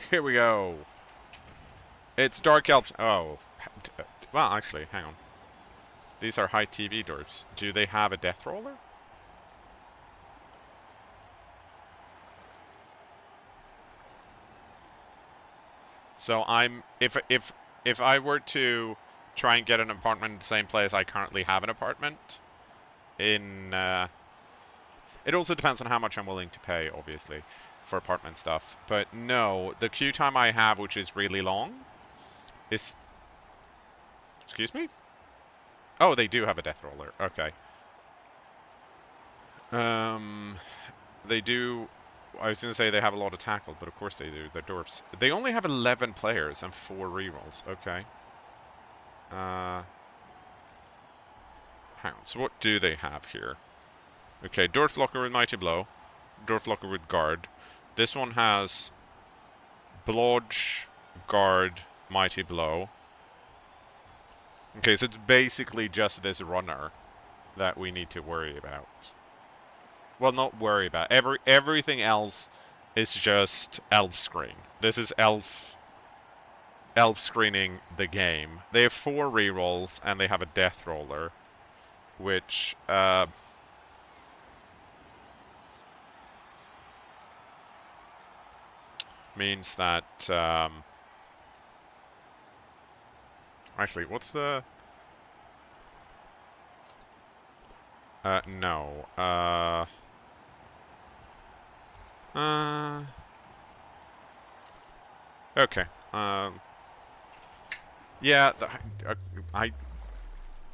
Here we go. It's Dark Elves. Oh. Well, actually, hang on. These are high TV dwarves. Do they have a Deathroller? So if I were to try and get an apartment in the same place I currently have an apartment in it also depends on how much I'm willing to pay, obviously, for apartment stuff. But no, the queue time I have, which is really long, is... Excuse me? Oh, they do have a Deathroller. Okay. Um, they do... I was going to say they have a lot of tackle, but of course they do. They're dwarfs. They only have 11 players and 4 rerolls. Okay. Hang on. So what do they have here? Okay, Dwarf Blocker with Mighty Blow. Dwarf Blocker with Guard. This one has Blodge, Guard, Mighty Blow. Okay, so it's basically just this runner that we need to worry about. Well, not worry about. Everything else is just elf screen. This is elf screening the game. They have 4 rerolls and they have a Deathroller, which means that actually, what's the no. Okay. Yeah, I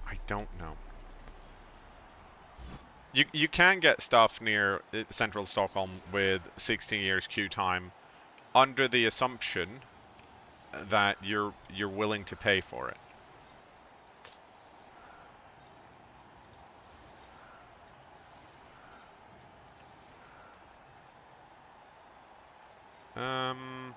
I don't know. You can get stuff near central Stockholm with 16 years queue time under the assumption that you're willing to pay for it. Um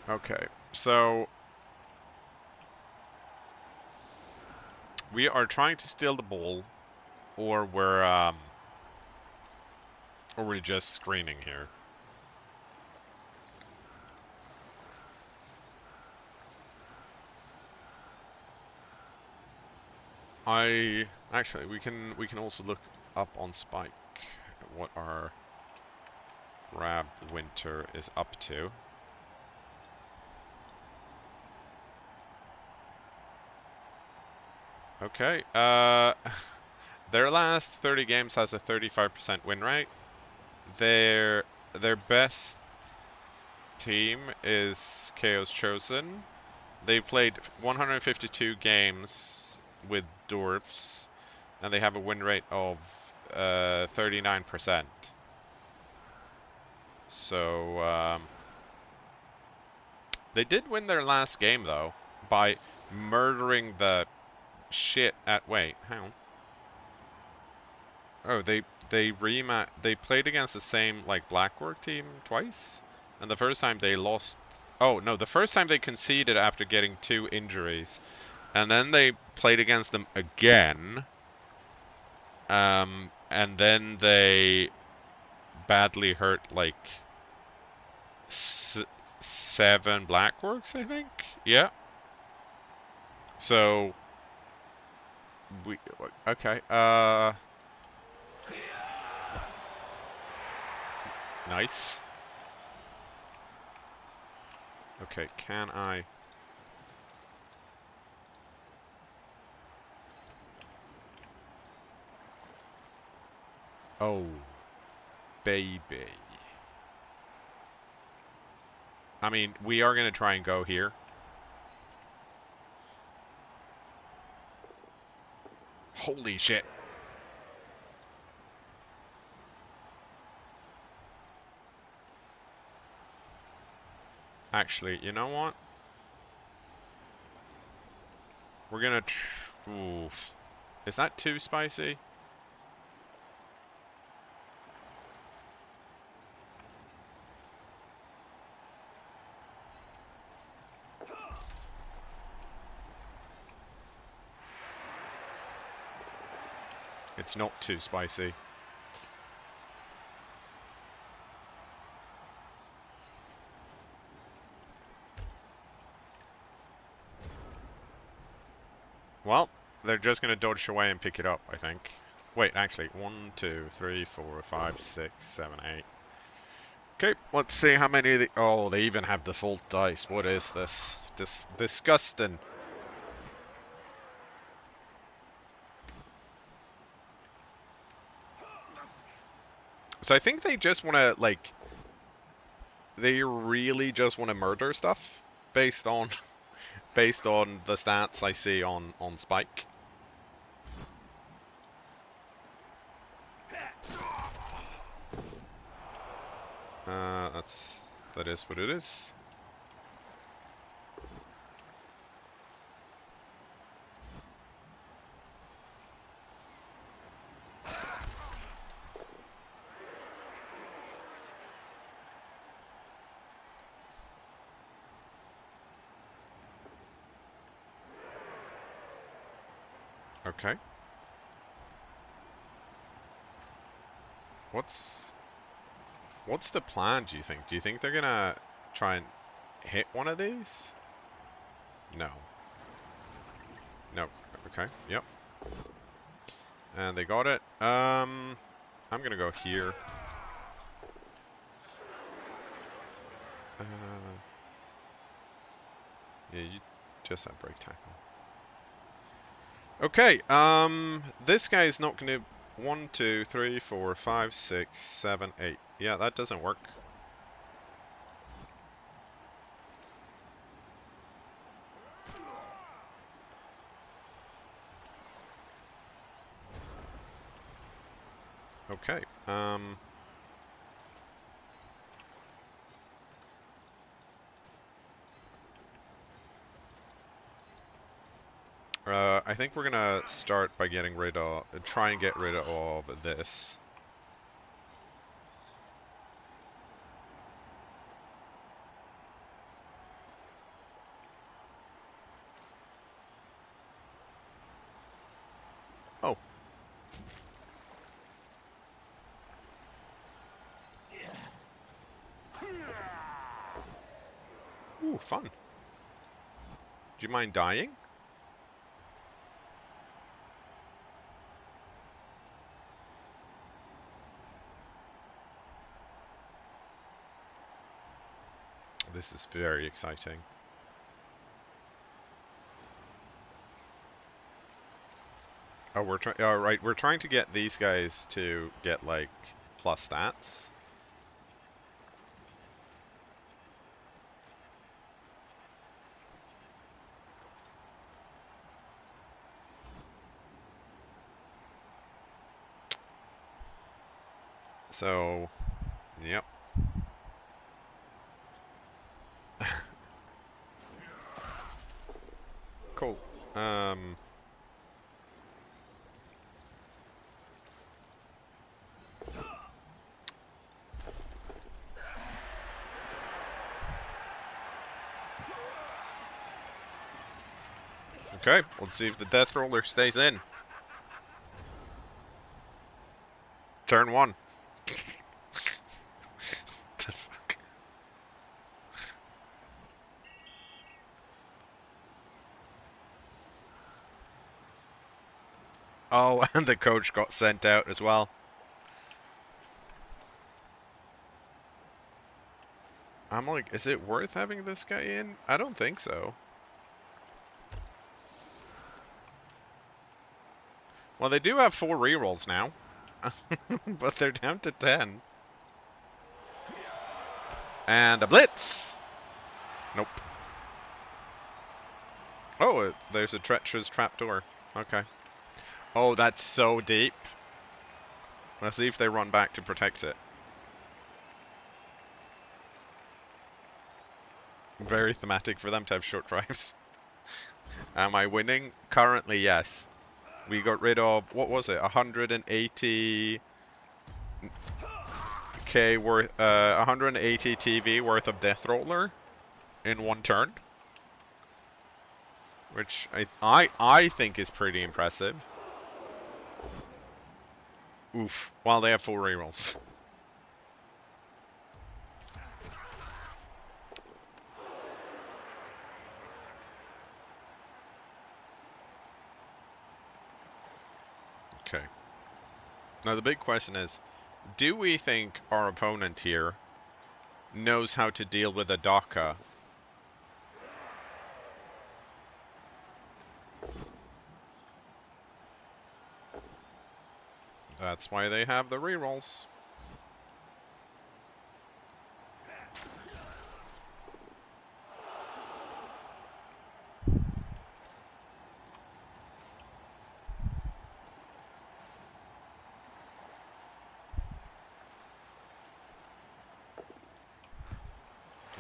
okay. So we are trying to steal the ball, or we're just screening here. I actually we can also look up on Spike what our Rab Winter is up to. Okay. Their last 30 games has a 35% win rate. Their best team is Chaos Chosen. They played 152 games with dwarfs, and they have a win rate of 39%. So they did win their last game though by murdering the shit at wait, hang on. Oh, they played against the same like Blackwork team twice, and the first time they lost. Oh no, the first time they conceded after getting 2 injuries, and then they played against them again. And then they badly hurt like 7 Blackworks, I think. Yeah. So we okay. Nice. Okay, can I? Oh, baby. I mean, we are gonna try and go here. Holy shit. Actually, you know what? We're gonna Oof. Is that too spicy? It's not too spicy. Well, they're just gonna dodge away and pick it up, I think. Wait, actually, 1, 2, 3, 4, 5, 6, 7, 8. Okay, let's see how many of the... Oh, they even have default dice. What is this? Disgusting. So I think they just want to, like... They really just want to murder stuff based on based on the stats I see on Spike. That is what it is. Okay. What's the plan, do you think? Do you think they're gonna try and hit one of these? No. No. Okay. Yep. And they got it. I'm gonna go here. Yeah, you just have break tackle. Okay, this guy's not gonna... 1, 2, 3, 4, 5, 6, 7, 8. Yeah, that doesn't work. Okay, I think we're gonna start by getting rid of... try and get rid of this. Oh. Ooh, fun. Do you mind dying? This is very exciting. Oh, we're trying... Oh, right, we're trying to get these guys to get, like, plus stats. So, yep. Cool. Okay, let's see if the Deathroller stays in. Turn 1. The fuck? Oh, and the coach got sent out as well. I'm like, is it worth having this guy in? I don't think so. Well, they do have 4 rerolls now. But they're down to 10. And a blitz! Nope. Oh, there's a treacherous trapdoor. Okay. Oh, that's so deep. Let's see if they run back to protect it. Very thematic for them to have short drives. Am I winning? Currently, yes. We got rid of, what was it, 180k worth, 180 TV worth of Deathroller in one turn, which I think is pretty impressive. Oof. While they have full rerolls. Okay. Now the big question is, do we think our opponent here knows how to deal with a Daka? That's why they have the rerolls.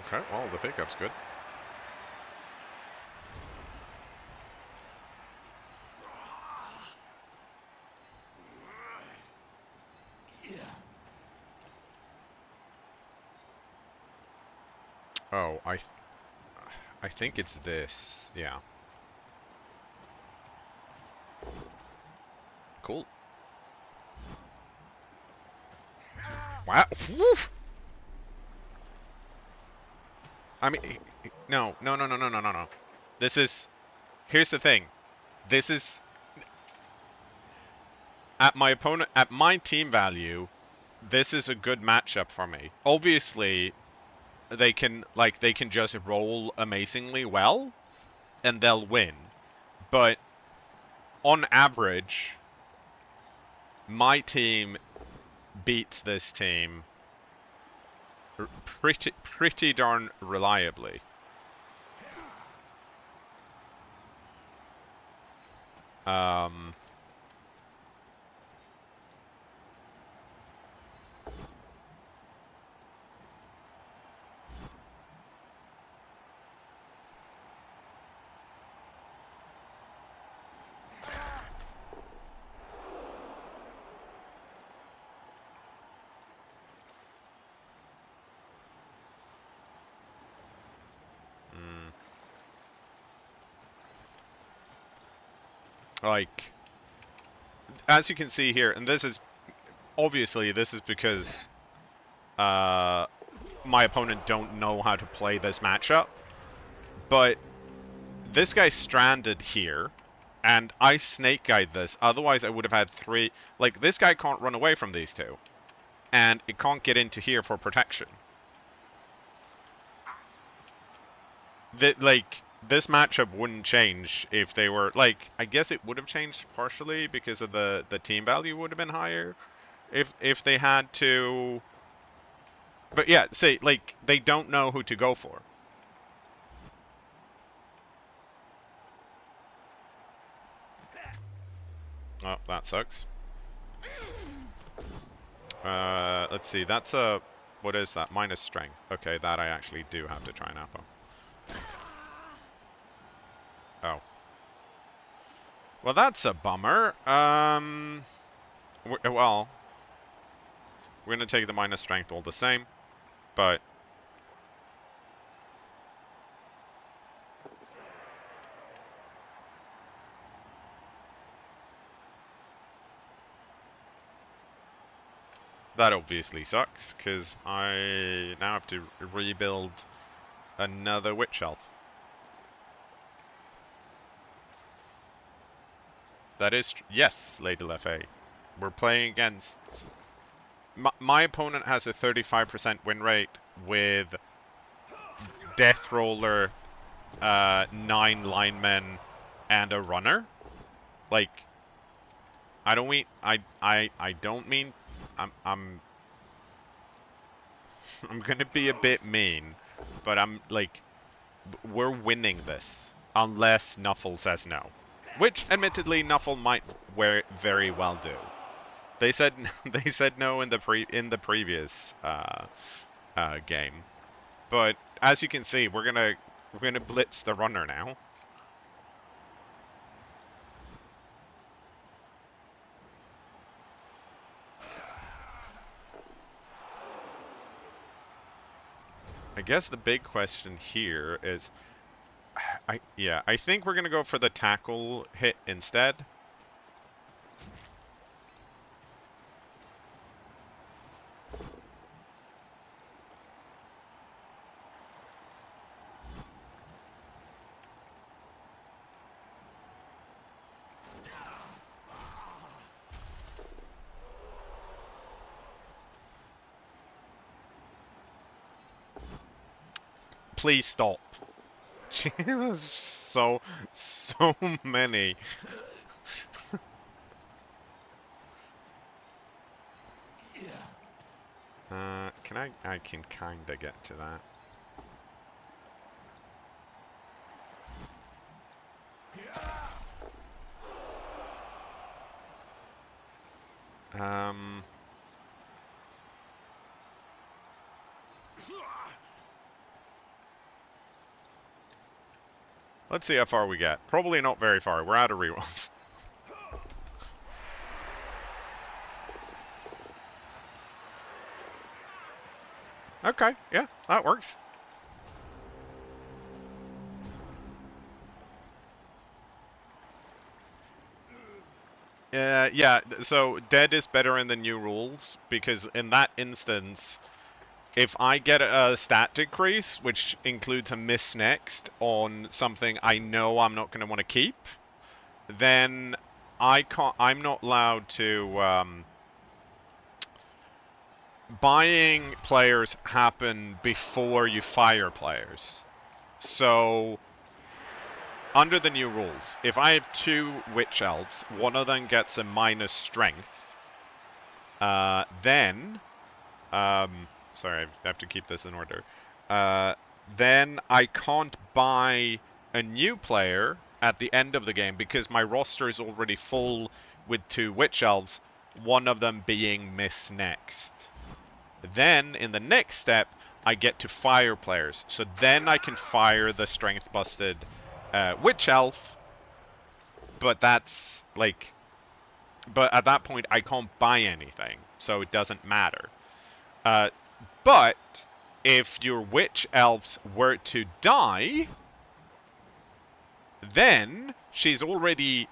Okay, well, the pickup's good. Oh, I think it's this. Yeah. Cool. Wow. Woo! I mean, no. This is, here's the thing. This is, at my team value, this is a good matchup for me. Obviously, they can just roll amazingly well, and they'll win. But on average, my team beats this team pretty darn reliably. Like, as you can see here, and this is because my opponent don't know how to play this matchup, but this guy's stranded here, and I snake guide this, otherwise I would have had 3, like, this guy can't run away from these two, and it can't get into here for protection. This matchup wouldn't change if they were, like, I guess it would have changed partially because of the team value would have been higher if they had to. But yeah, say, like, they don't know who to go for. Oh, that sucks. Let's see, that's a, what is that? Minus strength. Okay, that I actually do have to try and apple. Oh. Well, that's a bummer. Well, we're gonna take the minus strength all the same, but that obviously sucks, because I now have to rebuild another Witch Elf. That is, yes, Lady Lefay. We're playing against... My opponent has a 35% win rate with Deathroller, 9 linemen, and a runner. Like, I don't mean... I don't mean... I'm gonna be a bit mean, but I'm like, we're winning this unless Nuffle says no, which admittedly Nuffle might very well do. They said no in the previous game, but as you can see, we're gonna blitz the runner now. I guess the big question here is, I think we're gonna go for the tackle hit instead. Please stop. so many. I can kinda get to that. Let's see how far we get. Probably not very far. We're out of rerolls. Okay, yeah, that works. Yeah, so dead is better in the new rules, because in that instance, if I get a stat decrease, which includes a miss next on something I know I'm not going to want to keep, then I'm not allowed to, buying players happen before you fire players. So, under the new rules, if I have 2 Witch Elves, one of them gets a minus strength, then, sorry, I have to keep this in order. Then I can't buy a new player at the end of the game because my roster is already full with 2 Witch Elves, one of them being Miss next. Then, in the next step, I get to fire players. So then I can fire the strength busted Witch Elf, but that's like... But at that point, I can't buy anything, so it doesn't matter. But if your Witch Elves were to die, then she's already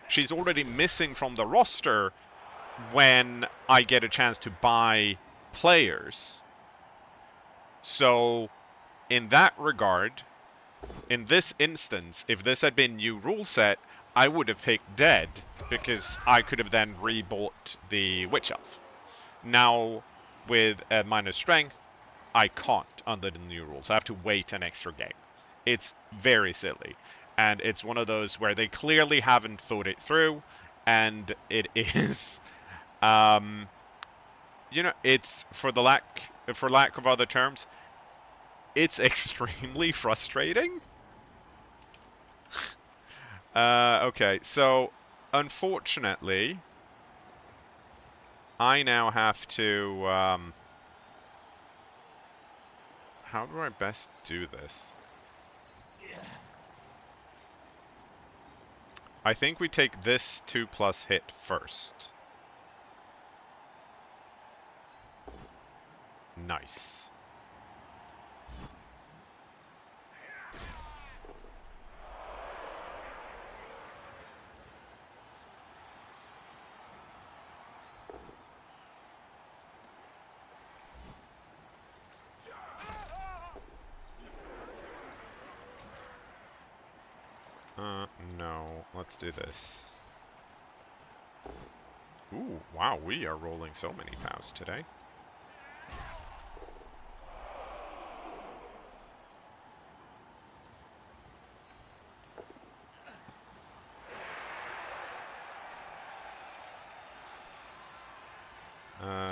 missing from the roster when I get a chance to buy players. So, in that regard, in this instance, if this had been new rule set, I would have picked dead, because I could have then rebought the Witch Elf. Now, with a minus strength, I can't under the new rules. I have to wait an extra game. It's very silly. And it's one of those where they clearly haven't thought it through, and it is, it's, for lack of other terms, it's extremely frustrating. Okay, so unfortunately, I now have to, how do I best do this? I think we take this 2+ hit first. Nice. No. Let's do this. Ooh, wow, we are rolling so many POWs today.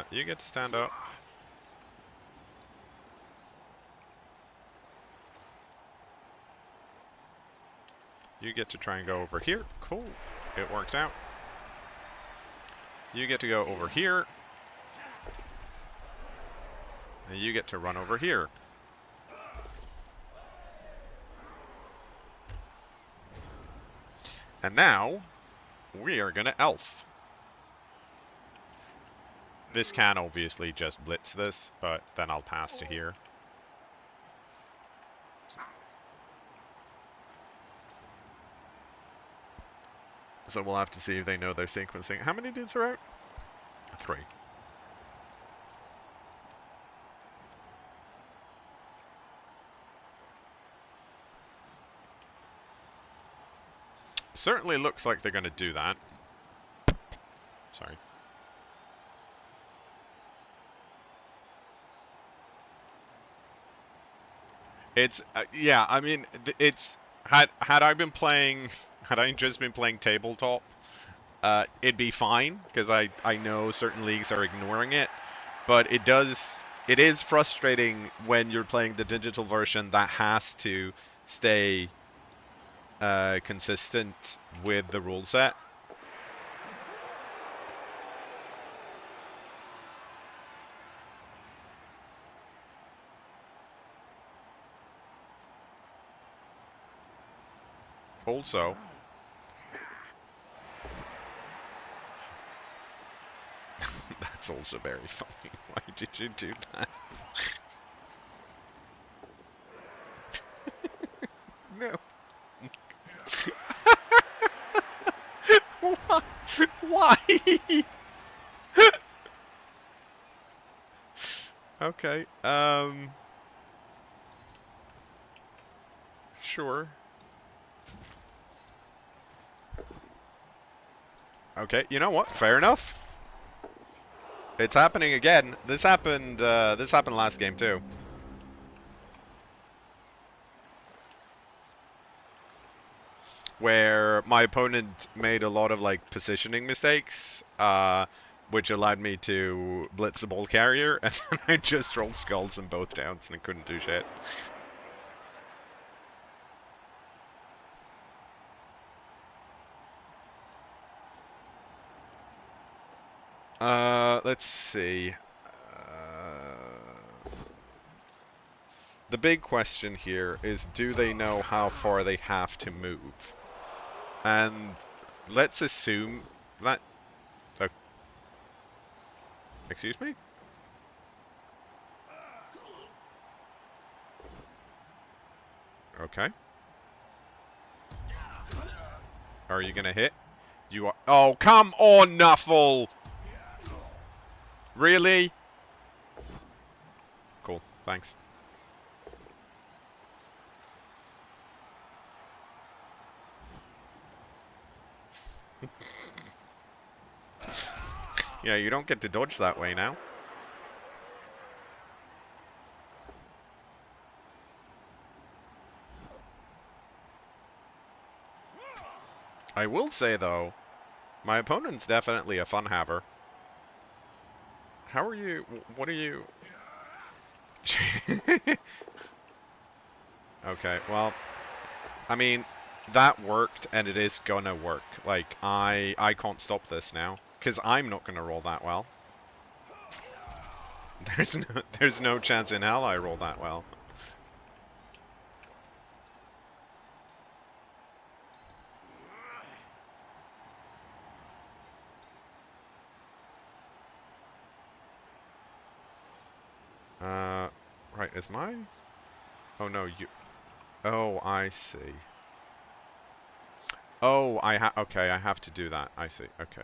You get to stand up. You get to try and go over here. Cool. It worked out. You get to go over here. And you get to run over here. And now, we are gonna elf. This can obviously just blitz this, but then I'll pass to here. So we'll have to see if they know their sequencing. How many dudes are out? 3. Certainly looks like they're going to do that. Sorry. It's yeah. I mean, it's had I been playing, had I just been playing tabletop, it'd be fine because I know certain leagues are ignoring it, but it is frustrating when you're playing the digital version that has to stay consistent with the rule set. Also, that's also very funny. Why did you do that? No. Why? Okay. Sure. Okay. You know what? Fair enough. It's happening again. This happened. This happened last game too. Where my opponent made a lot of like positioning mistakes, which allowed me to blitz the ball carrier, and then I just rolled skulls in both downs and I couldn't do shit. Let's see. The big question here is, do they know how far they have to move? And let's assume that... excuse me? Okay. Are you gonna hit? You are... Oh, come on, Nuffle! Really? Cool, thanks. Yeah, you don't get to dodge that way now. I will say, though, my opponent's definitely a fun haver. How are you... what are you... Okay, well, I mean, that worked, and it is gonna work. Like, I can't stop this now, because I'm not gonna roll that well. There's no chance in hell I roll that well. Right, is my... oh, no, you... oh, I see. Oh, okay, I have to do that. I see, okay.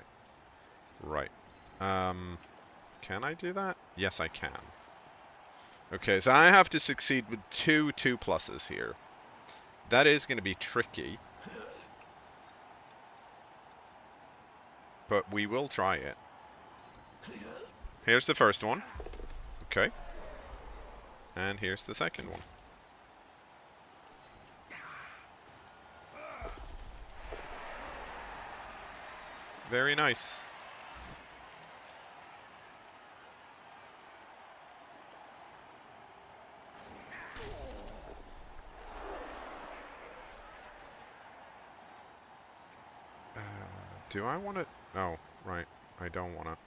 Right. Can I do that? Yes, I can. Okay, so I have to succeed with 2 2+ here. That is going to be tricky. But we will try it. Here's the first one. Okay. And here's the second one. Very nice. Do I want to... oh, right. I don't want to.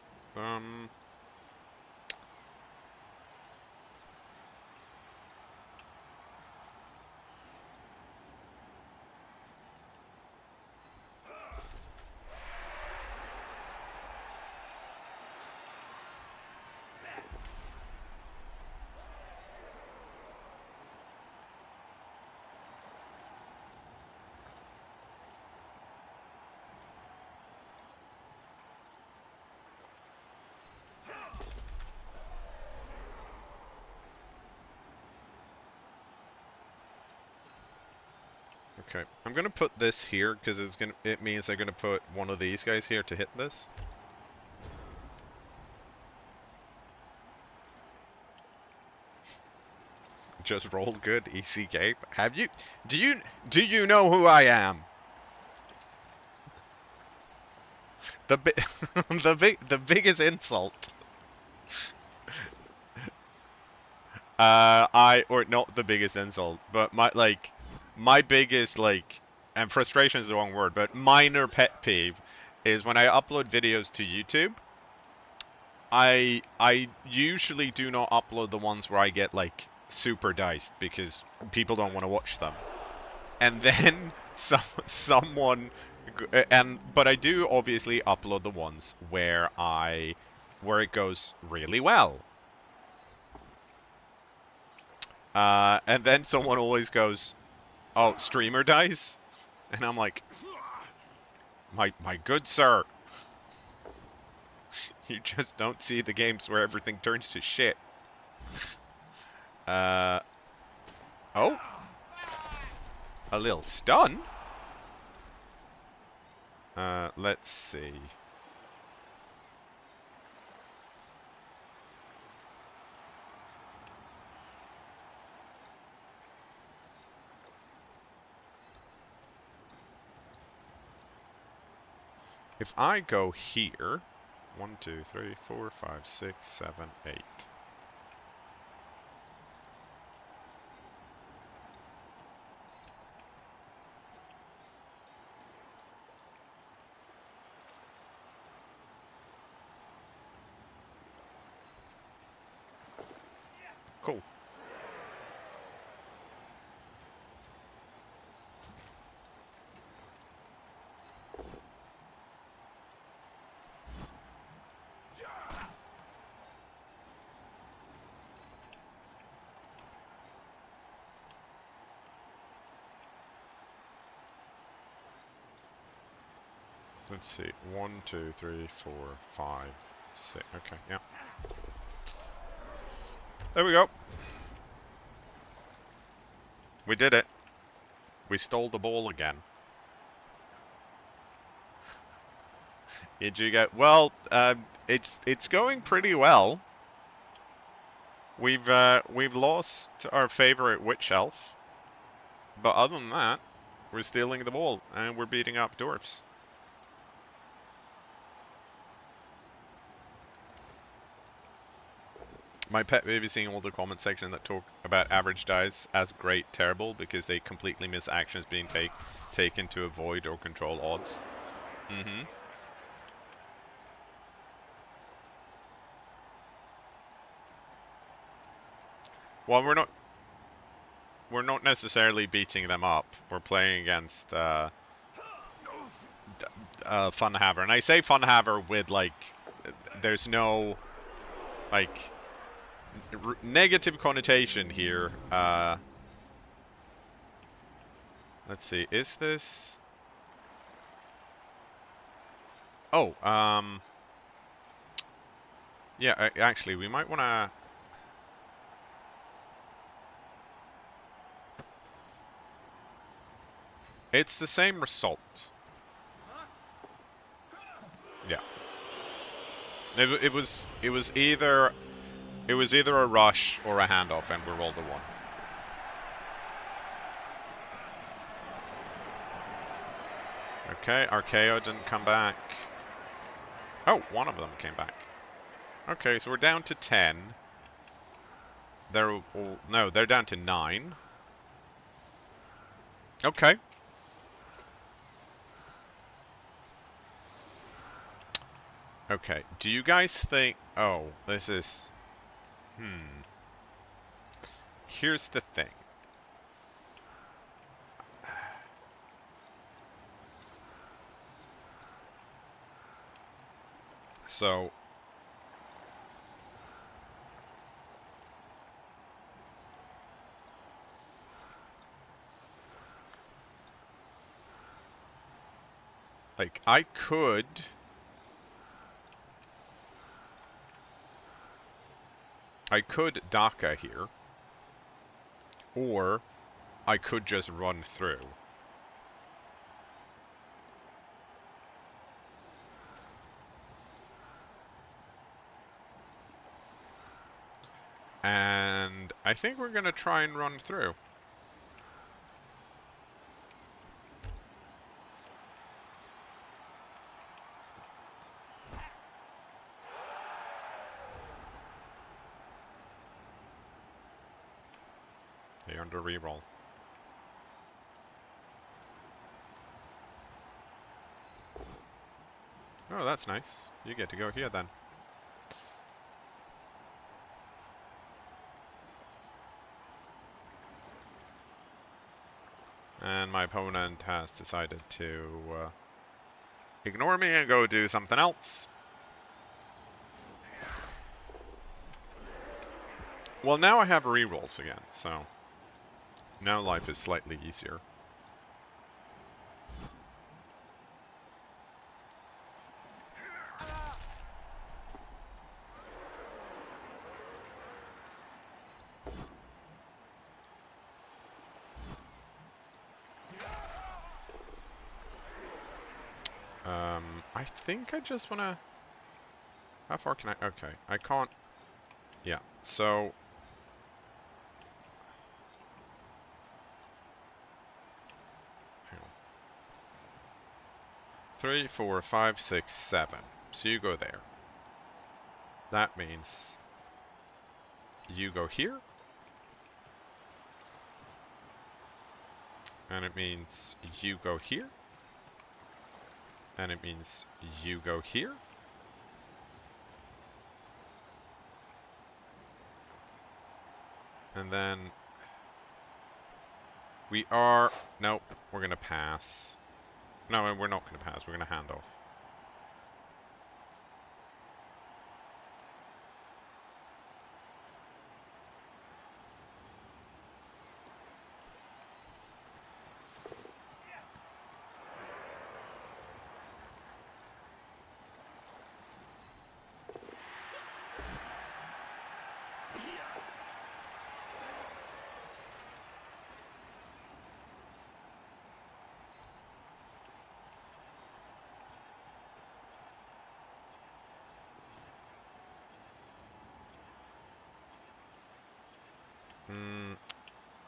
Okay, I'm gonna put this here because it means they're gonna put one of these guys here to hit this. Just roll good, ECK. Have you? Do you know who I am? The bi the biggest insult. Or not the biggest insult, but my biggest and frustration is the wrong word, but minor pet peeve is when I upload videos to YouTube. I usually do not upload the ones where I get like super diced because people don't want to watch them. And then someone but I do obviously upload the ones where it goes really well. And then someone always goes, "Oh, streamer dies?" And I'm like, my good sir, you just don't see the games where everything turns to shit. Oh, a little stun? Let's see. If I go here, 1, 2, 3, 4, 5, 6, 7, 8. Cool. Let's see. 1, 2, 3, 4, 5, 6. Okay, yeah. There we go. We did it. We stole the ball again. Did you get? Well, it's going pretty well. We've lost our favorite witch elf, but other than that, we're stealing the ball and we're beating up dwarfs. My pet peeve is seeing all the comment section that talk about average dice as great, terrible, because they completely miss actions being taken to avoid or control odds. Mm-hmm. Well, we're not necessarily beating them up. We're playing against Funhaver, and I say Funhaver with there's no negative connotation here. Let's see, is this? Oh, yeah, actually, we might want to. It's the same result. Yeah. It was either a rush or a handoff, and we rolled a 1. Okay, Archaeo didn't come back. Oh, one of them came back. Okay, so we're down to 10. No, they're down to 9. Okay. Okay, do you guys think... Oh, this is... Here's the thing. So... I could... DACA here. Or I could just run through. And I think we're gonna try and run through. They earned a reroll. Oh, that's nice. You get to go here then. And my opponent has decided to ignore me and go do something else. Well, now I have rerolls again, so now life is slightly easier. I think I just want to... How far can I... Okay, I can't... Yeah, so... Hang on. 3, 4, 5, 6, 7. So you go there. That means... You go here. And it means you go here. And it means you go here. And then we are... Nope, we're going to pass. No, we're not going to pass. We're going to hand off.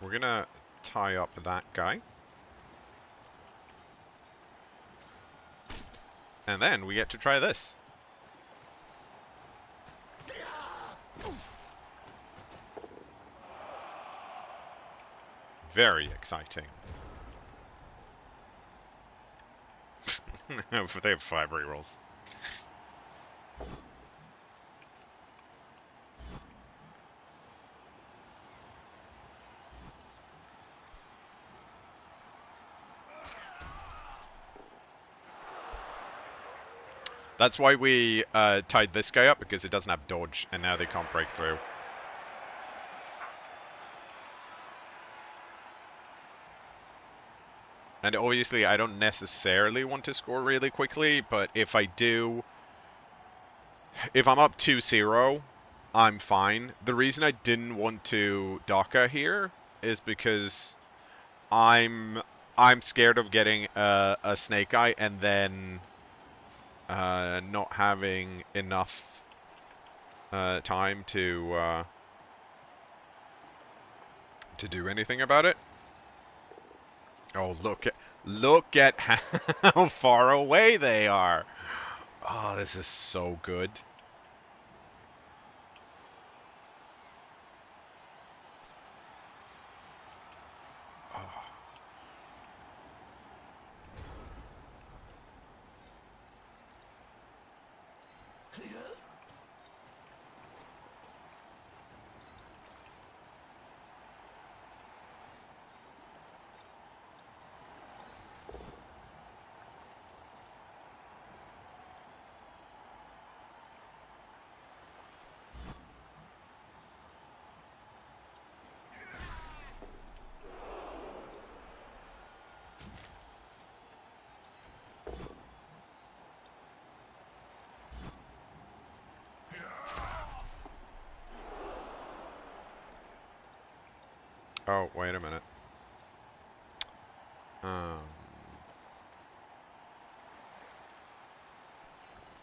We're gonna tie up that guy. And then we get to try this. Very exciting. They have 5 rerolls. That's why we tied this guy up, because it doesn't have dodge, and now they can't break through. And obviously I don't necessarily want to score really quickly, but if I do, if I'm up 2-0, I'm fine. The reason I didn't want to Daka here is because I'm scared of getting a snake eye and then not having enough time to do anything about it. Oh, look at how far away they are. Oh, this is so good. Oh, wait a minute.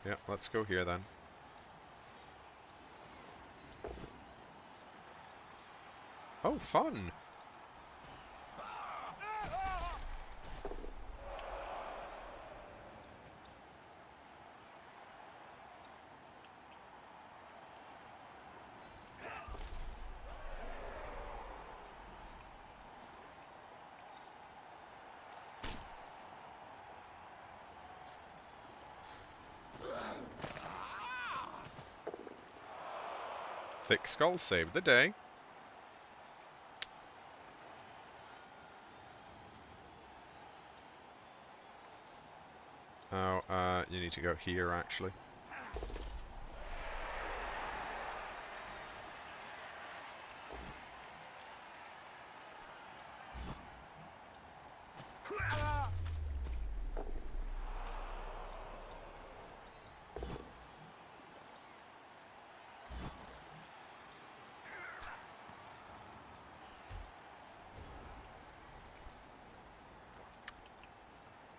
Yeah, let's go here then. Oh, fun. Thick Skull saved the day. Oh, you need to go here, actually.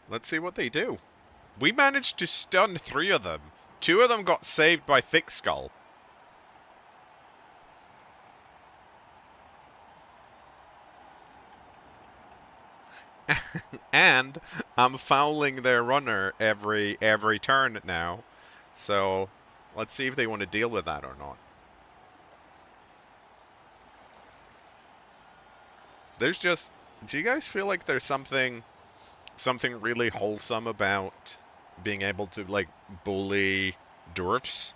Let's see what they do. We managed to stun 3 of them. 2 of them got saved by Thick Skull. And I'm fouling their runner every turn now. So let's see if they want to deal with that or not. There's just, do you guys feel like there's something really wholesome about being able to like bully dwarfs?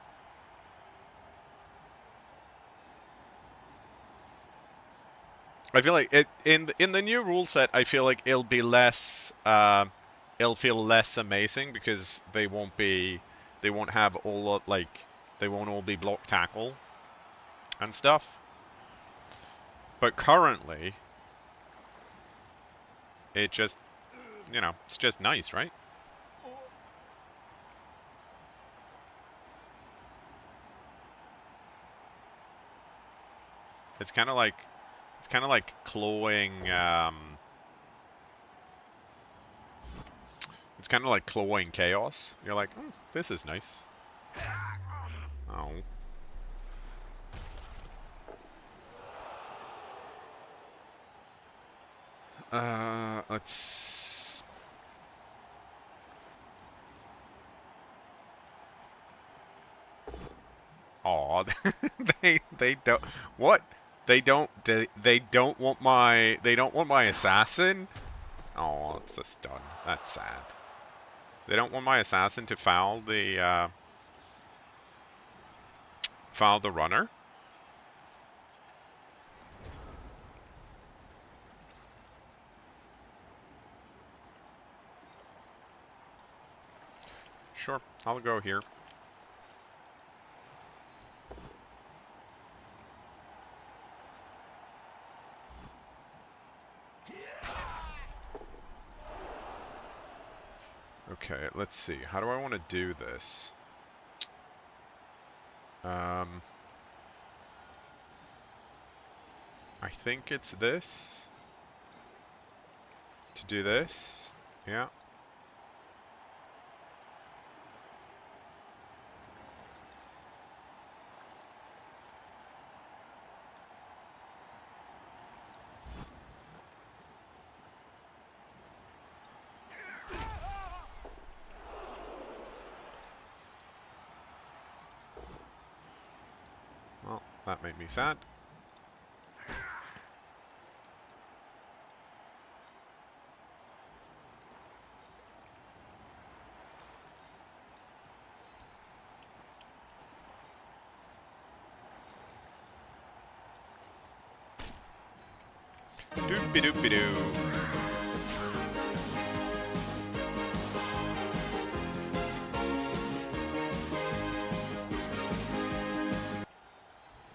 I feel like it in the new rule set. I feel like it'll be less. It'll feel less amazing because they won't have all of, like, they won't all be block tackle and stuff. But currently, it just, you know, it's just nice, right? It's kind of like clawing. It's kind of like clawing chaos. You're like, oh, this is nice. Oh. Let's. Aw, they don't. What? They don't want my assassin? Oh, it's a stun. That's sad. They don't want my assassin to foul the runner. Sure, I'll go here. Okay, let's see. How do I want to do this? I think it's this. To do this. Yeah. Well, that made me sad. Doopy-doopy-doo.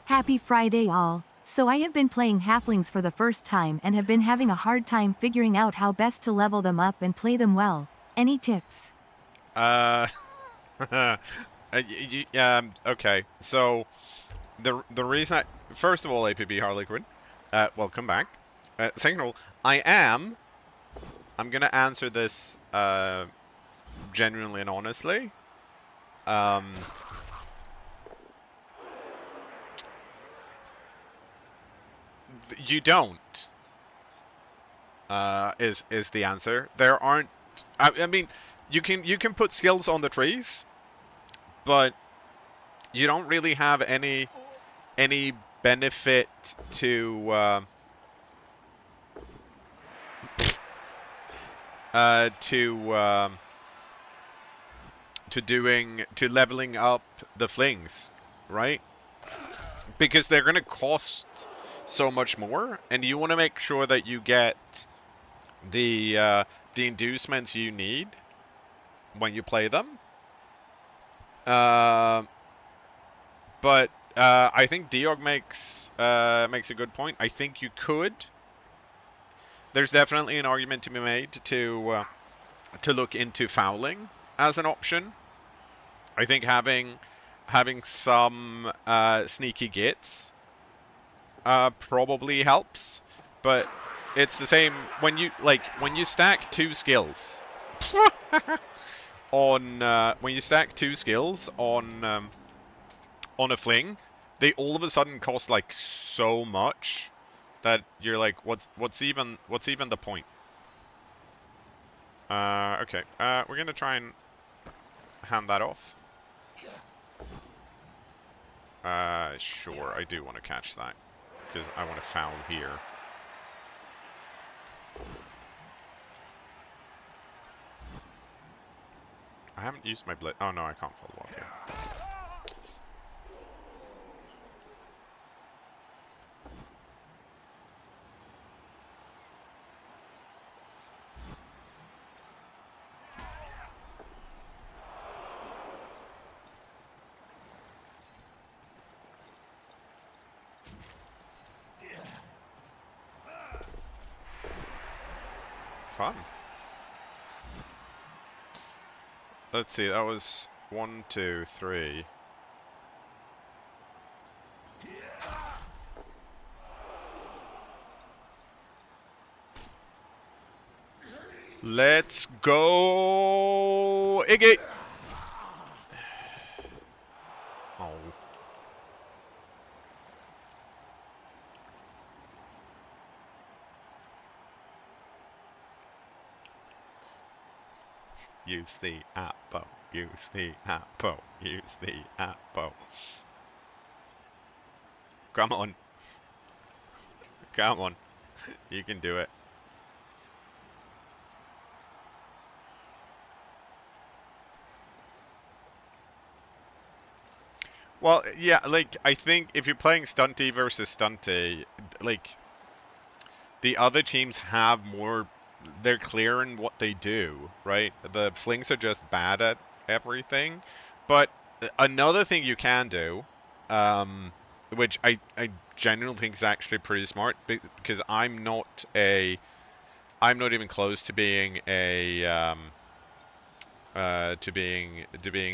Happy Friday all. So I have been playing halflings for the first time and have been having a hard time figuring out how best to level them up and play them well. Any tips? Okay. So the reason first of all, APB Harlequin, welcome back. Second of all, I'm gonna answer this genuinely and honestly. You don't. Is the answer. There aren't. I mean, you can put skills on the trees, but you don't really have any benefit to to leveling up the flings, right? Because they're gonna cost so much more, and you want to make sure that you get the inducements you need when you play them. Uh, but I think Diog makes a good point. I think you could. There's definitely an argument to be made to look into fouling as an option. I think having some sneaky gits probably helps, but it's the same when you stack two skills on on a fling, they all of a sudden cost like so much that you're like, what's even the point? Okay. We're gonna try and hand that off. Sure. I do want to catch that because I want to foul here. I haven't used my blade. Oh no, I can't follow up here. Fun. Let's see, that was 1, 2, 3. Let's go, Iggy! Oh. Use the apple, use the apple, use the apple. Come on. Come on. You can do it. Well, yeah, like, I think if you're playing Stunty versus Stunty, like, the other teams have more, they're clear in what they do, right? The Flings are just bad at everything. But another thing you can do, which I genuinely think is actually pretty smart, because I'm not even close to being to being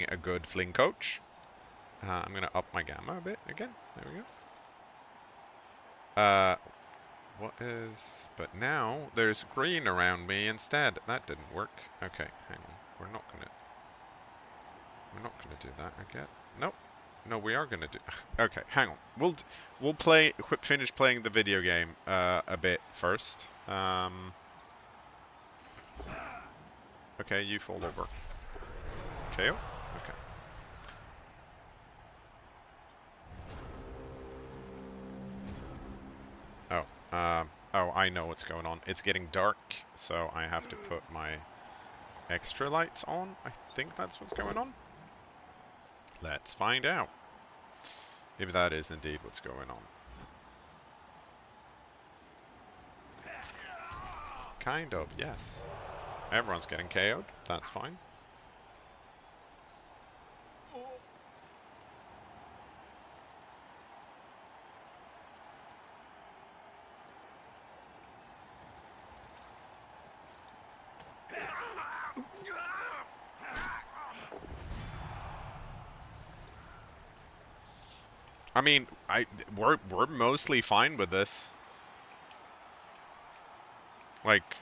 a good Fling coach. I'm gonna up my gamma a bit again. There we go. What is... But now there's green around me instead. That didn't work. Okay, hang on. We're not gonna do that again. Nope. No, we are gonna do... Okay, hang on. We'll finish playing the video game a bit first. Okay, you fall over. KO? Okay. Oh, I know what's going on. It's getting dark, so I have to put my extra lights on. I think that's what's going on. Let's find out if that is indeed what's going on. Kind of, yes. Everyone's getting KO'd. That's fine. I mean, we're mostly fine with this. Like,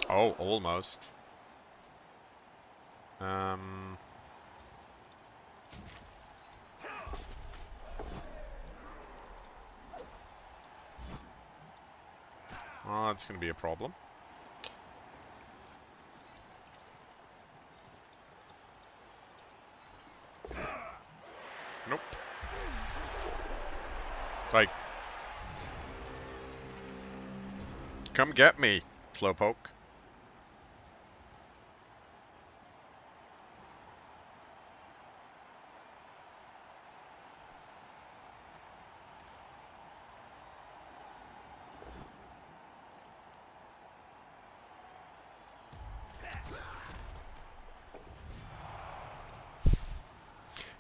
Oh, almost. Um... Well, that's going to be a problem. Nope. Like, come get me, Slowpoke.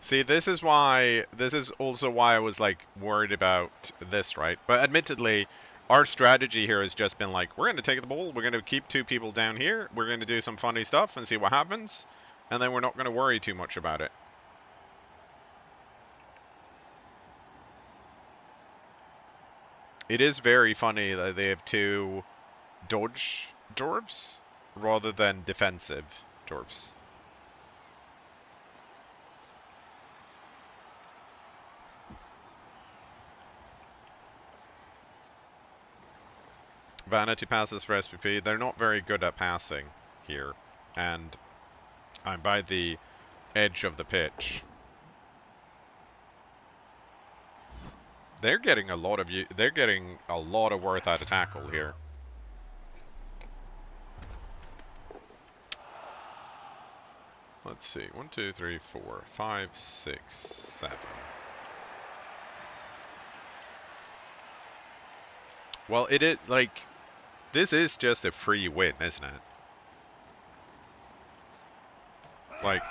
See, this is also why I was like worried about this, right? But admittedly, our strategy here has just been like, we're going to take the ball, we're going to keep 2 people down here, we're going to do some funny stuff and see what happens, and then we're not going to worry too much about it. It is very funny that they have 2 dodge dwarves rather than defensive dwarves. Vanity passes for SPP. They're not very good at passing here, and I'm by the edge of the pitch. They're getting a lot of they're getting a lot of worth out of tackle here. Let's see. 1, 2, 3, 4, 5, 6, 7. Well, it is like this is just a free win, isn't it? Like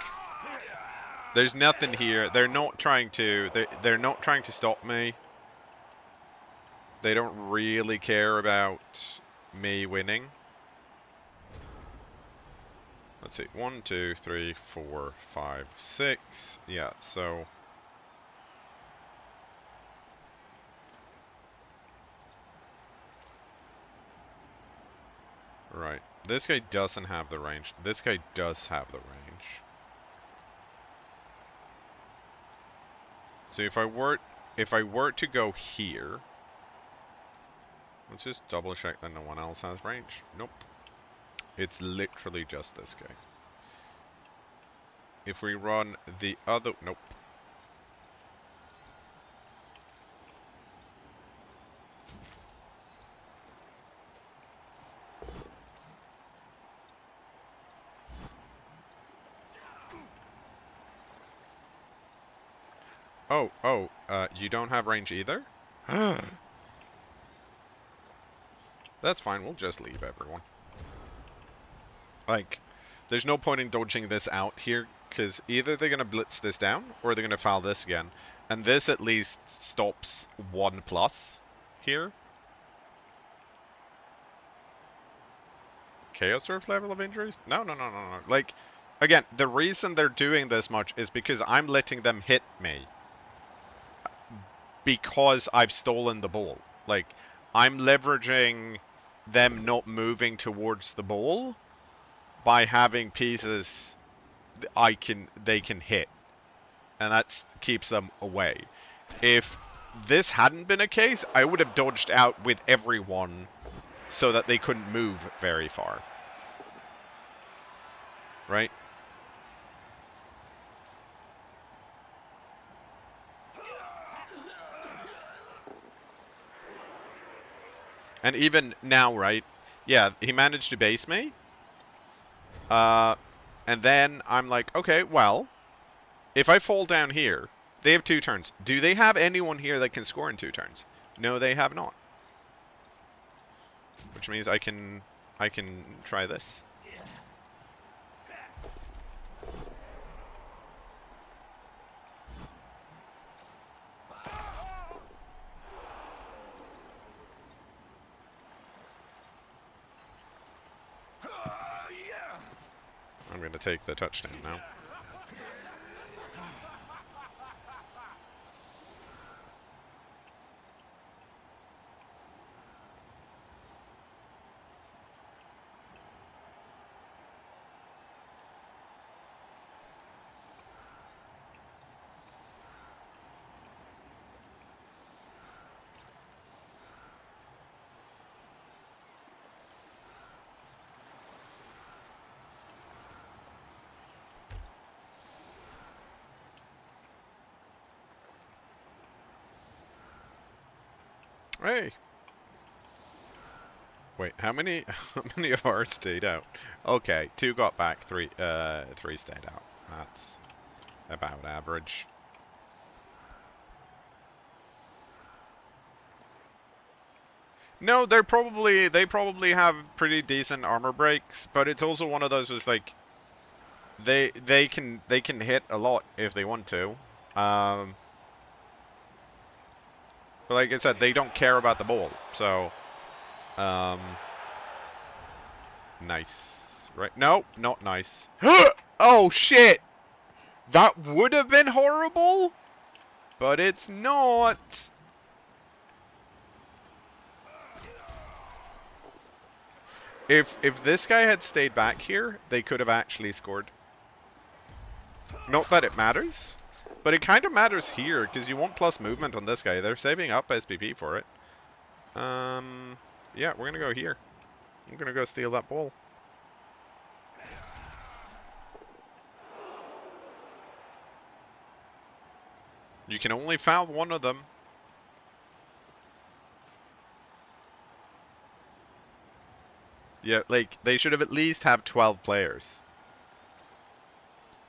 there's nothing here. They're not trying to they're not trying to stop me. They don't really care about me winning. Let's see. 1, 2, 3, 4, 5, 6. Yeah, so right. This guy doesn't have the range. This guy does have the range. So if I were to go here, let's just double check that no one else has range. Nope. It's literally just this guy. If we run the other, nope. You don't have range either? That's fine, we'll just leave everyone. Like, there's no point in dodging this out here, because either they're going to blitz this down, or they're going to foul this again. And this at least stops 1+ here. Chaos Dwarf level of injuries? No. Like, again, the reason they're doing this much is because I'm letting them hit me. Because I've stolen the ball. Like, I'm leveraging them not moving towards the ball by having pieces they can hit. And that keeps them away. If this hadn't been a case, I would have dodged out with everyone so that they couldn't move very far. Right? And even now, right? Yeah, he managed to base me. And then I'm like, okay, well, if I fall down here, they have 2 turns. Do they have anyone here that can score in 2 turns? No, they have not. Which means I can try this. I'm going to take the touchdown now. Hey! Wait, how many how many of ours stayed out? Okay, 2 got back, 3 stayed out. That's about average. No, they probably have pretty decent armor breaks, but it's also one of those was like they can hit a lot if they want to. But like I said, they don't care about the ball. So nice. Right? No, not nice. Oh shit! That would have been horrible, but it's not. If this guy had stayed back here, they could have actually scored. Not that it matters, but it kind of matters here, because you want plus movement on this guy. They're saving up SPP for it. Yeah, we're going to go here. I'm going to go steal that ball. You can only foul one of them. Yeah, like, they should have at least have 12 players.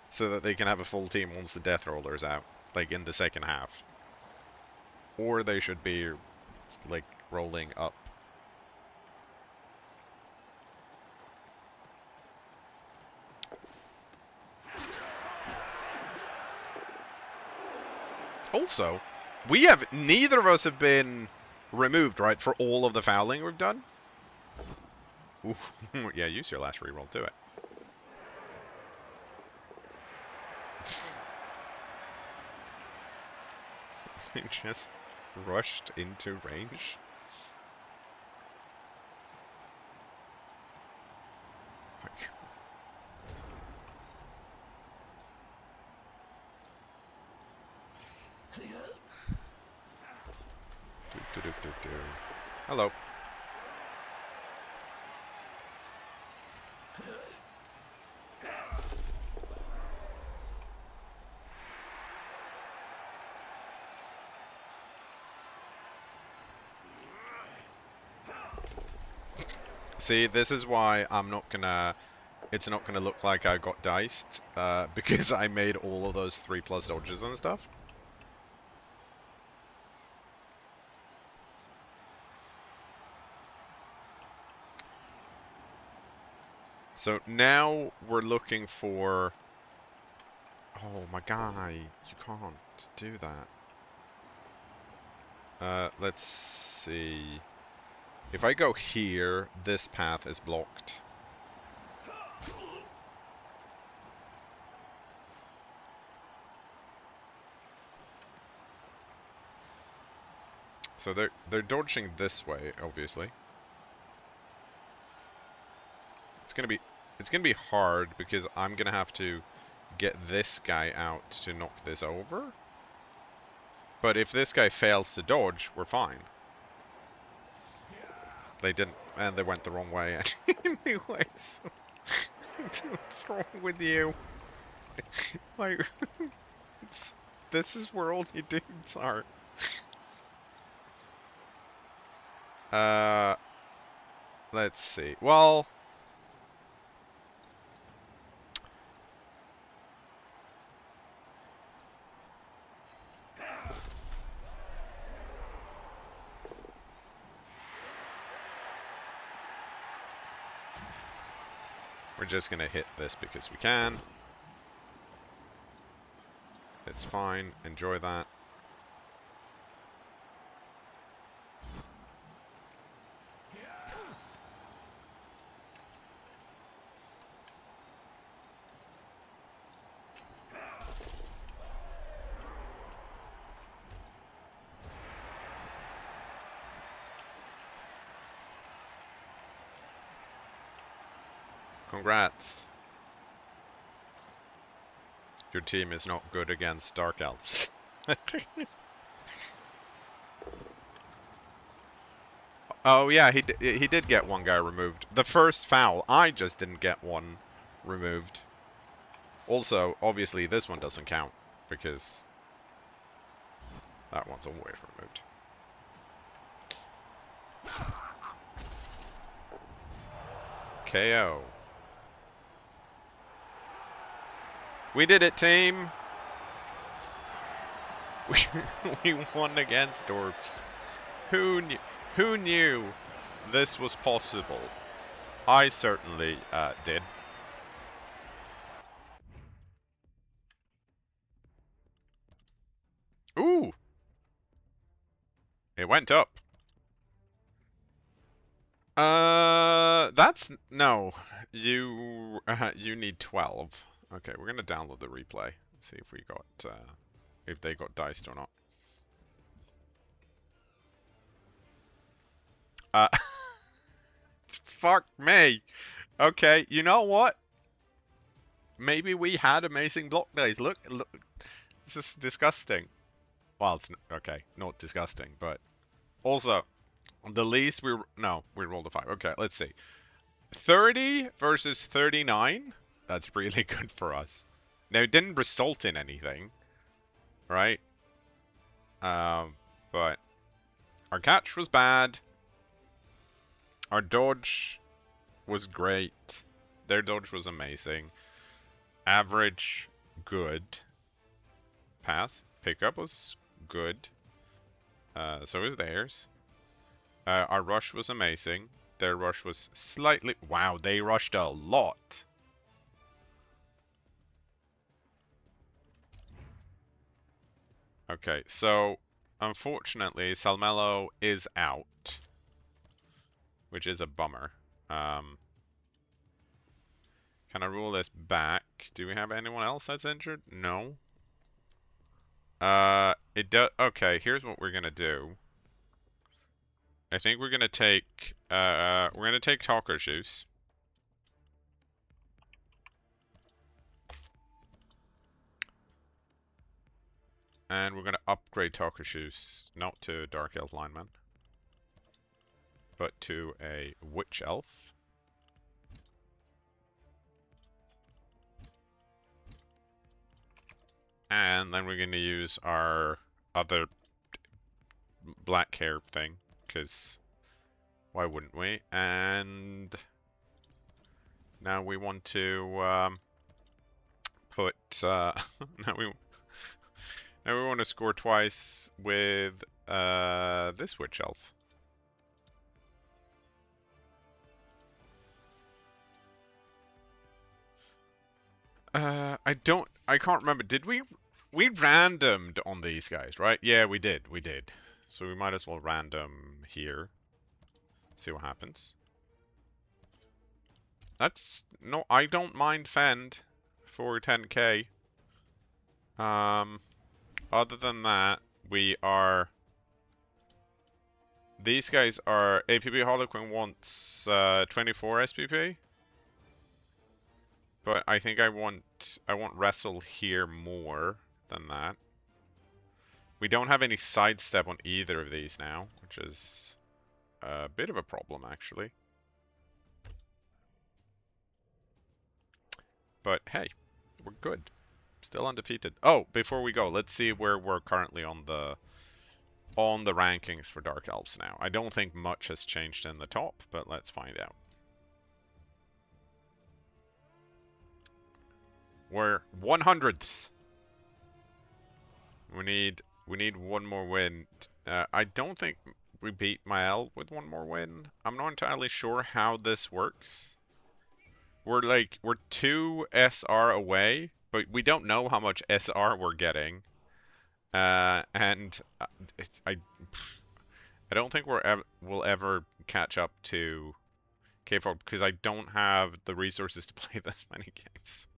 So that they can have a full team once the Deathroller's out. Like, in the second half. Or they should be, like, rolling up. Also, neither of us have been removed, right, for all of the fouling we've done? Ooh, yeah, use your last reroll, do it. He just rushed into range. Hello. See, this is why I'm not gonna... It's not gonna look like I got diced, because I made all of those 3+ dodges and stuff. So now we're looking for... Oh, my guy, you can't do that. Let's see... If I go here, this path is blocked. So they're dodging this way, obviously. It's gonna be hard because I'm gonna have to get this guy out to knock this over. But if this guy fails to dodge, we're fine. They didn't, and they went the wrong way anyways. What's wrong with you? Like, this is where all you dudes are. Let's see. Well, we're just gonna hit this because we can. It's fine. Enjoy that. Congrats. Your team is not good against Dark Elves. Oh yeah, he did get one guy removed. The first foul, I just didn't get one removed. Also, obviously this one doesn't count because that one's always removed. KO. We did it, team! We won against dwarfs. Who knew this was possible? I certainly did. Ooh! It went up. That's no. You need 12. Okay, we're gonna download the replay. See if we got if they got diced or not. Fuck me. Okay, you know what? Maybe we had amazing block days. Look, this is disgusting. Well, it's okay, not disgusting, but also the least we rolled a 5. Okay, let's see. 30 versus 39. That's really good for us. Now it didn't result in anything, right? But our catch was bad. Our dodge was great. Their dodge was amazing. Average, good. Pass. Pickup was good. So was theirs. Our rush was amazing. Their rush was slightly... Wow, they rushed a lot. Okay, so unfortunately, Salmello is out, which is a bummer. Can I rule this back? Do we have anyone else that's injured? No. It does. Okay, here's what we're gonna do. I think we're gonna take taco juice. And we're gonna upgrade taco juice, not to Dark Elf Lineman, but to a Witch Elf. And then we're gonna use our other black hair thing, because why wouldn't we? And now we want to put now we want to score twice with this Witch Elf. I can't remember. Did we randomed on these guys, right? Yeah, we did. So we might as well random here. See what happens. That's no, I don't mind Fend for 10k. Other than that, these guys are APB Harlequin wants 24 SPP. But I think I want wrestle here more than that. We don't have any sidestep on either of these now, which is a bit of a problem actually. But hey, we're good. Still undefeated. Oh, before we go, let's see where we're currently on the rankings for Dark Elves now. I don't think much has changed in the top, but let's find out. We're 100ths. We need one more win. I don't think we beat Mael with one more win. I'm not entirely sure how this works. We're 2 SR away, but we don't know how much SR we're getting. And I don't think we'll ever catch up to K4 because I don't have the resources to play this many games.